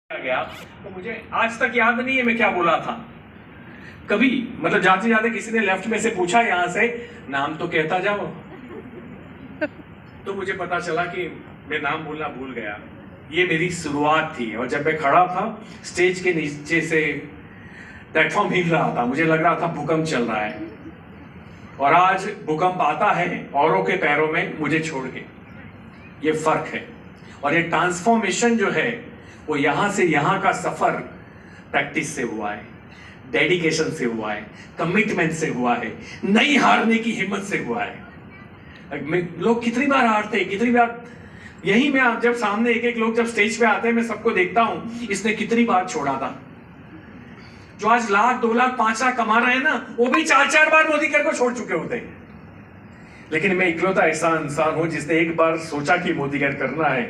गया तो मुझे आज तक याद नहीं है मैं क्या बोला था। कभी मतलब जाते जाते किसी ने लेफ्ट में से पूछा यहां से नाम तो कहता जाओ, तो मुझे पता चला कि मैं नाम बोलना भूल गया। ये मेरी शुरुआत थी और जब मैं खड़ा था स्टेज के नीचे से प्लेटफॉर्म हिल रहा था, मुझे लग रहा था भूकंप चल रहा है। और आज भूकंप आता है औरों के पैरों में, मुझे छोड़ के। ये फर्क है और ये ट्रांसफॉर्मेशन जो है वो यहां से यहां का सफर प्रैक्टिस से हुआ है, डेडिकेशन से हुआ है, कमिटमेंट से हुआ है, नहीं हारने की हिम्मत से हुआ है। लोग कितनी बार हारते हैं, कितनी बार यही मैं जब सामने एक एक लोग जब स्टेज पे आते हैं मैं सबको देखता हूं इसने कितनी बार छोड़ा था। जो आज लाख 2 लाख 5 लाख कमा रहे हैं ना, वो भी 4-4 बार मोदी कर को छोड़ चुके होते हैं। लेकिन मैं इकलौता ऐसा इंसान हूं जिसने एक बार सोचा कि मोदी कर करना है।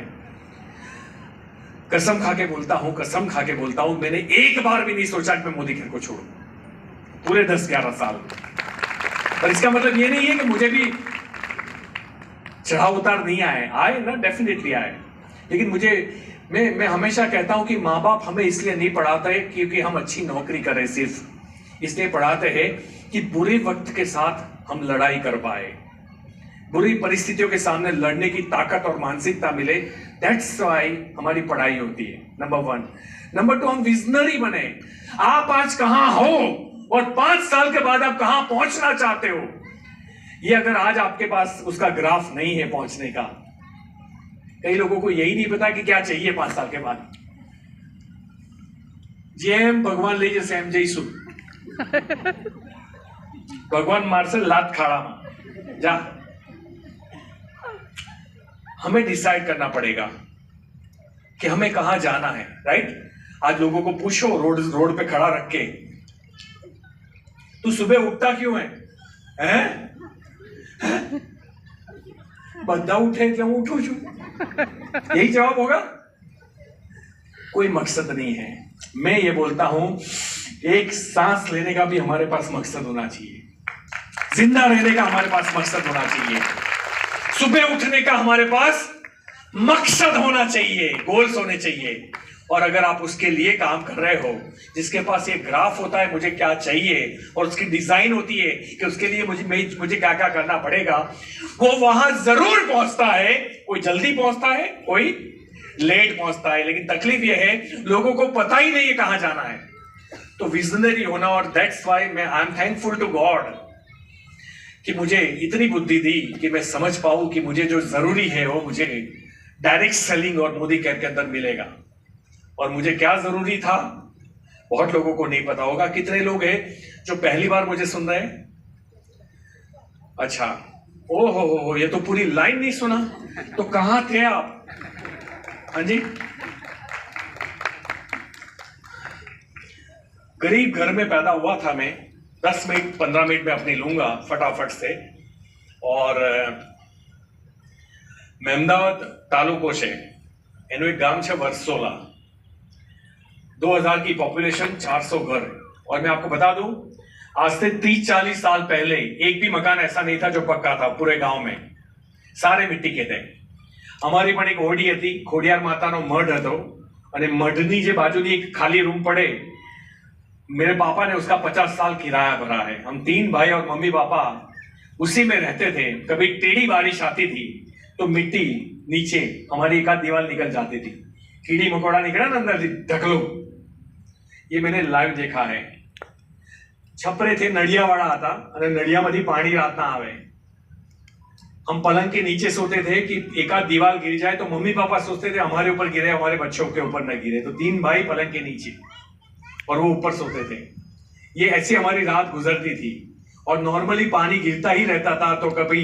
कसम खा के बोलता हूं, कसम खा के बोलता हूं, मैंने एक बार भी नहीं सोचा कि मैं मोदी घर को छोड़ूं पूरे 10-11 साल। और इसका मतलब ये नहीं है कि मुझे भी चढ़ाव उतार नहीं आए ना, डेफिनेटली आए। लेकिन मैं हमेशा कहता हूं कि माँ बाप हमें इसलिए नहीं पढ़ाते क्योंकि हम अच्छी नौकरी करें, सिर्फ इसलिए पढ़ाते हैं कि बुरे वक्त के साथ हम लड़ाई कर पाए, बुरी परिस्थितियों के सामने लड़ने की ताकत और मानसिकता मिले। दैट्स व्हाई हमारी पढ़ाई होती है, नंबर 1। नंबर 2, हम विजनरी बने। आप आज कहां हो और 5 साल के बाद आप कहां पहुंचना चाहते हो, ये अगर आज आपके पास उसका ग्राफ नहीं है पहुंचने का, कई लोगों को यही नहीं पता कि क्या चाहिए 5 साल के बाद। जेम भगवान ले जे सेम जईसु भगवान मार्शल लात खाड़ा जा। हमें डिसाइड करना पड़ेगा कि हमें कहां जाना है, राइट। आज लोगों को पूछो रोड पे खड़ा रख के, तू सुबह उठता क्यों है? बद्दा उठे એટલે હું उठू छू, यही जवाब होगा। कोई मकसद नहीं है। मैं ये बोलता हूं एक सांस लेने का भी हमारे पास मकसद होना चाहिए, जिंदा रहने का हमारे पास मकसद होना चाहिए, सुबह उठने का हमारे पास मकसद होना चाहिए, गोल्स होने चाहिए। और अगर आप उसके लिए काम कर रहे हो, जिसके पास ये ग्राफ होता है मुझे क्या चाहिए और उसकी डिजाइन होती है कि उसके लिए मुझे क्या क्या करना पड़ेगा, वो वहां जरूर पहुंचता है। कोई जल्दी पहुंचता है, कोई लेट पहुंचता है, लेकिन तकलीफ ये है लोगों को पता ही नहीं है कहां जाना है। तो विजनरी होना, और that's why I am thankful to God कि मुझे इतनी बुद्धि दी कि मैं समझ पाऊं कि मुझे जो जरूरी है वो मुझे डायरेक्ट सेलिंग और मोदी केयर के अंदर मिलेगा। और मुझे क्या जरूरी था बहुत लोगों को नहीं पता होगा। कितने लोग हैं जो पहली बार मुझे सुन रहे हैं? अच्छा, ओ हो, ये तो पूरी लाइन नहीं सुना, तो कहां थे आप? हाँ जी, गरीब घर में पैदा हुआ था मैं। 10 मिनट 15 मिनट में अपनी लूंगा फटाफट से। और अहमदाबाद तालुको છે એનું એક ગામ છે વરસોલા। 2000 की पॉपुलेशन, 400 घर। और मैं आपको बता दूं, आज से 30-40 साल पहले एक भी मकान ऐसा नहीं था जो पक्का था पूरे गांव में, सारे मिट्टी के थे। અમારી પણ એક ઓડી હતી, ખોડિયાર માતાનો મઢ હતો, અને મઢની જે બાજુની એક ખાલી રૂમ પડે, मेरे पापा ने उसका 50 साल किराया भरा है। हम 3 भाई और मम्मी पापा उसी में रहते थे। कभी टेढ़ी बारिश आती थी तो मिट्टी नीचे हमारी एक आध दीवार निकल जाती थी, कीड़ी मकोड़ा निकला ना अंदर ढकलो। ये मैंने लाइव देखा है। छपरे थे, नड़ियावाड़ा आता, અને નળિયામાંથી પાણી રાતના આવે। हम पलंग के नीचे सोते थे कि एक आध दीवार गिर जाए तो मम्मी पापा सोचते थे हमारे ऊपर गिरे, हमारे बच्चों के ऊपर न गिरे। तो 3 भाई पलंग के नीचे और वो ऊपर सोते थे। ये ऐसी हमारी रात गुजरती थी। और नॉर्मली पानी गिरता ही रहता था, तो कभी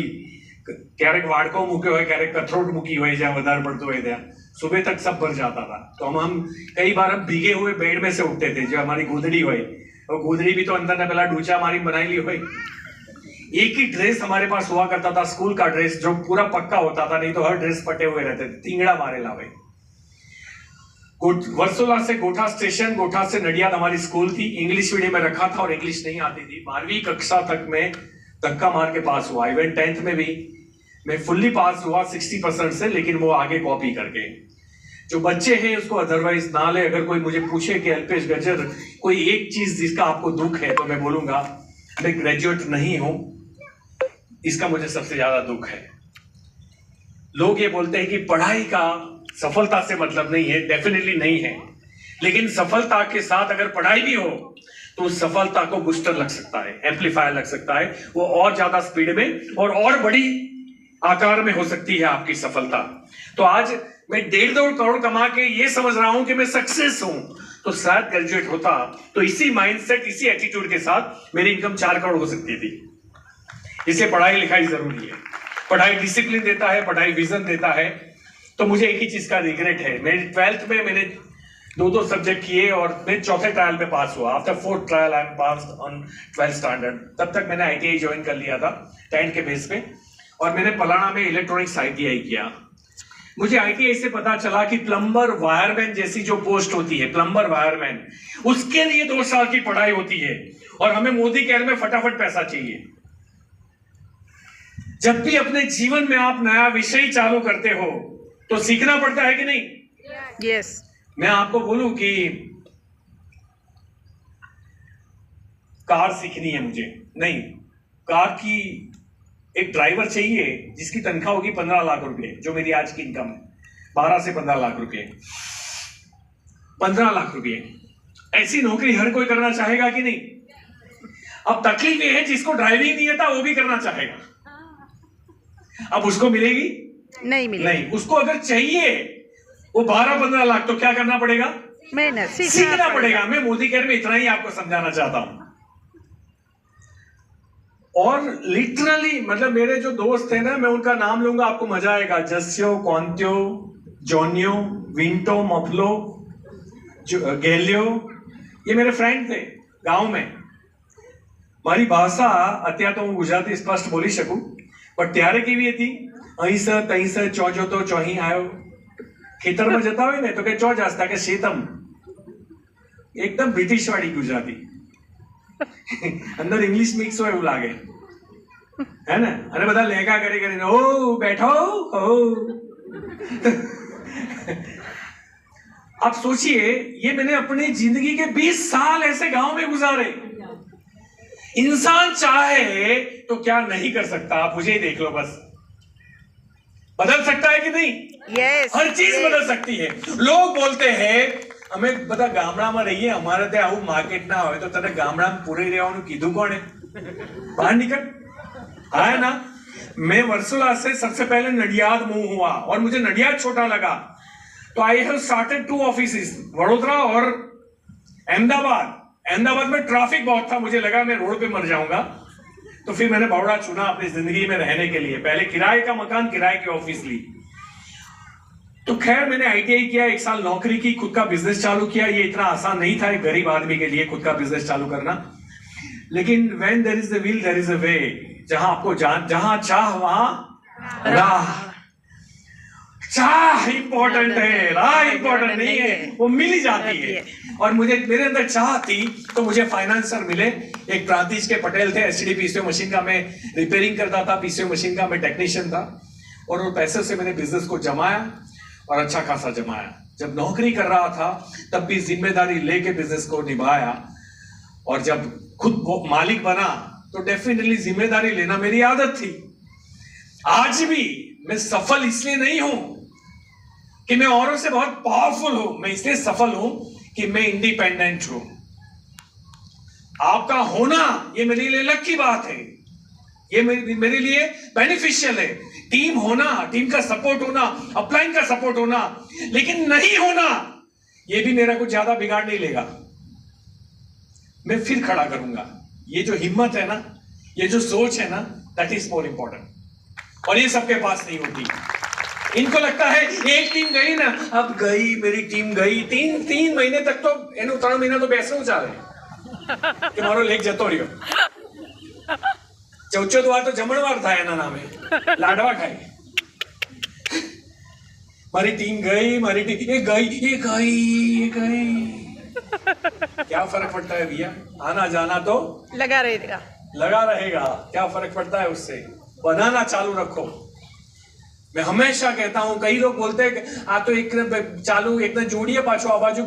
क्यारेक वाड़को मूक्यो હોય, क्यारेक कथरोट मूकी હોય જ્યાં વધારે પડતું હોય ત્યાં, सुबह तक सब भर जाता था। तो हम कई बार हम भीगे हुए बेड में से उठते थे। जो हमारी गोदड़ी હોય, वो गोदड़ी भी तो अंदर ने पहला डूचा मारी बनाई ली હોય। एक ही ड्रेस हमारे पास हुआ करता था, स्कूल का ड्रेस, जो पूरा पक्का होता था, नहीं तो हर ड्रेस फटे हुए रहते थे, तींगड़ा मारेला हुए। वर्सोला से गोठा स्टेशन, गोठा से नडियाद हमारी स्कूल थी। इंग्लिश मीडियम में रखा था और इंग्लिश नहीं आती थी। 12वीं कक्षा तक में धक्का मार के पास हुआ। इवन 10th में भी मैं फुल्ली पास हुआ 60% से, लेकिन वो आगे कॉपी करके। जो बच्चे हैं उसको अदरवाइज ना ले। अगर कोई मुझे पूछे कि अल्पेश गज्जर कोई एक चीज जिसका आपको दुख है, तो मैं बोलूंगा मैं ग्रेजुएट नहीं हूं, इसका मुझे सबसे ज्यादा दुख है। लोग ये बोलते हैं कि पढ़ाई का सफलता से मतलब नहीं है, डेफिनेटली नहीं है, लेकिन सफलता के साथ अगर पढ़ाई भी हो तो उस सफलता को बूस्टर लग सकता है, एम्पलीफायर लग सकता है, वो और ज्यादा स्पीड में और बड़ी आकार में हो सकती है आपकी सफलता। तो आज मैं 1.5 करोड़ कमा के ये समझ रहा हूं कि मैं सक्सेस हूं, तो शायद ग्रेजुएट होता तो इसी माइंडसेट, इसी एटीट्यूड के साथ मेरी इनकम 4 करोड़ हो सकती थी। इसलिए पढ़ाई लिखाई जरूरी है। पढ़ाई डिसिप्लिन देता है, पढ़ाई विजन देता है। तो मुझे एक ही चीज का रिग्रेट है, मेरी 12th में मैंने 2 सब्जेक्ट किए और मैं चौथे ट्रायल में पास हुआ। After 4th trial I am passed on 12th standard. तब तक मैंने ITI ज्वाइन कर लिया था 10th के बेस पे, और मैंने पलाना में इलेक्ट्रॉनिक्स ITI किया। मुझे ITI से पता चला कि प्लम्बर वायरमैन जैसी जो पोस्ट होती है, प्लम्बर वायरमैन, उसके लिए 2 साल की पढ़ाई होती है, और हमें मोदी केयर में फटाफट पैसा चाहिए। जब भी अपने जीवन में आप नया विषय चालू करते हो तो सीखना पड़ता है कि नहीं? यस। मैं आपको बोलूं कि कार सीखनी है मुझे, नहीं, कार की एक ड्राइवर चाहिए जिसकी तनख्वाह होगी 15 लाख रुपए, जो मेरी आज की इनकम है 12 से 15 लाख रुपए। 15 लाख रुपए, ऐसी नौकरी हर कोई करना चाहेगा कि नहीं? अब तकलीफ ये है जिसको ड्राइविंग नहीं आता वो भी करना चाहेगा। अब उसको मिलेगी? नहीं मिलेगी। नहीं, उसको अगर चाहिए वो 12-15 लाख, तो क्या करना पड़ेगा? मेहनत सीखना पड़ेगा। मैं मोदी केयर में इतना ही आपको समझाना चाहता हूं। और लिटरली मतलब मेरे जो दोस्त थे ना, मैं उनका नाम लूंगा, आपको मजा आएगा। जस्यो, कॉन्त्यो, जॉनियो, विंटो, मफलो, गेलियो, ये मेरे फ्रेंड थे गांव में। મારી ભાષા અત્યારે તો હું ગુજરાતી સ્પષ્ટ બોલી શકું, પણ ત્યારે કેવી હતી? અહીં સ તહીં સ ચોજો તો ચોહી આવ્યો। ખેતરમાં જતા હોય ને તો કે ચો જાસ્તા કે શેતમ, એકદમ બ્રિટિશ વાળી ગુજરાતી, અંદર ઇંગ્લિશ મિક્સ હોય એવું લાગે, હે ને? અને બધા લેગા કરી કરીને ઓ બેઠો हो। आप सोचिए, ये मैंने अपनी जिंदगी के 20 साल ऐसे गांव में गुजारे। इंसान चाहे तो क्या नहीं कर सकता? आप मुझे ही देख लो, बस बदल सकता है कि नहीं? यस। हर चीज बदल सकती है। लोग बोलते हैं અમે બધા ગામડામાં રહીએ, અમારે ત્યાં આવું માર્કેટ ના હોય, તો તને ગામડામાં પૂરી રહેવાનું કીધું કોણે? બહાર निकल, है ना? मैं वर्सोला से सबसे पहले नडियाद मूव हुआ और मुझे नडियाद छोटा लगा, तो I have started 2 offices, Vadodara और अहमदाबाद। अहमदाबाद में ट्रैफिक बहुत था, मुझे लगा मैं रोड पे मर जाऊंगा, तो फिर मैंने बड़ौदा चुना अपनी जिंदगी में रहने के लिए। पहले किराए का मकान, किराए की ऑफिस ली। तो खैर मैंने ITI किया, 1 साल नौकरी की, खुद का बिजनेस चालू किया। ये इतना आसान नहीं था एक गरीब आदमी के लिए खुद का बिजनेस चालू करना, लेकिन when there is a will there is a way। जहां आपको जहां चाह वहां राह। चाह इंपॉर्टेंट है, राह इंपॉर्टेंट नहीं है, वो मिल ही जाती है। और मुझे, मेरे अंदर चाह थी तो मुझे फाइनेंसर मिले। एक प्रांतिज के पटेल थे, STD PCO मशीन का मैं रिपेयरिंग करता था, PCO मशीन का मैं टेक्नीशियन था, और वो पैसे से मैंने बिजनेस को जमाया और अच्छा खासा जमाया। जब नौकरी कर रहा था तब भी जिम्मेदारी लेके बिजनेस को निभाया, और जब खुद मालिक बना तो डेफिनेटली जिम्मेदारी लेना मेरी आदत थी। आज भी मैं सफल इसलिए नहीं हूं कि मैं औरों से बहुत पावरफुल हूं, मैं इसलिए सफल हूं कि मैं इंडिपेंडेंट हूं। आपका होना ये मेरे लिए लकी बात है, ये मेरे लिए बेनिफिशियल है। टीम होना, टीम का सपोर्ट होना, अपलाइन का सपोर्ट होना, लेकिन नहीं होना ये भी मेरा कुछ ज्यादा बिगाड़ नहीं लेगा। मैं फिर खड़ा करूंगा। ये जो हिम्मत है ना, ये जो सोच है ना, दैट इज मोर इंपॉर्टेंट। और ये सबके पास नहीं होती। इनको लगता है एक टीम गई ना, अब गई मेरी टीम गई, 3 महीने तक तो एनु 3 महीना तो बेसવું ચાલે કે મારો લેગ જતો રહ્યો। 14 વાર તો જમણવાર થાય એના નામે, લાડવા ખાય। મારી टीम गई, मारी टीम ये गई। क्या फर्क पड़ता है भैया? आना जाना तो लगा रहेगा। क्या फर्क पड़ता है उससे? बनाना चालू रखो। मैं हमेशा कहता हूं, कई लोग बोलते हैं कि आ तो एक चालू एक जोड़िए पाछो आ बाजू